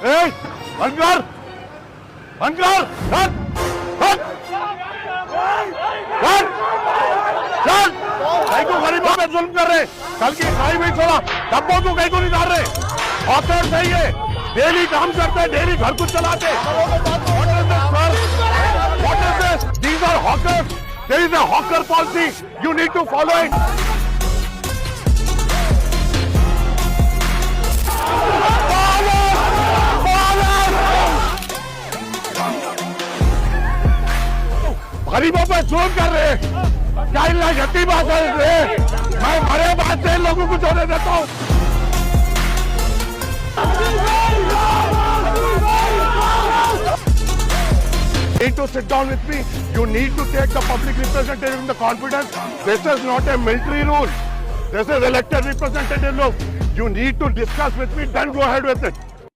ए, बंद कर, बंद कर, हट, हट, हट, चल, कहीं को गरीबों पे जुल्म कर रहे, कल की खाई भी छोड़ा, डब्बों को कहीं को नहीं डाल रहे, हॉकर सही है, डेली काम करते हैं, डेली घर को चलाते, what is this? These are hawkers. There is a hawker policy. You need to follow it. गरीबों पे जुल्म कर रहे हैं, क्या इल्ला यती बात है? मैं बड़े बात से लोगों को छोड़ने देता हूँ। You need to sit down with me. You need to take the public representative in the confidence. This is not a military rule. This is elected representative rule. You need to discuss with me, then go ahead with it.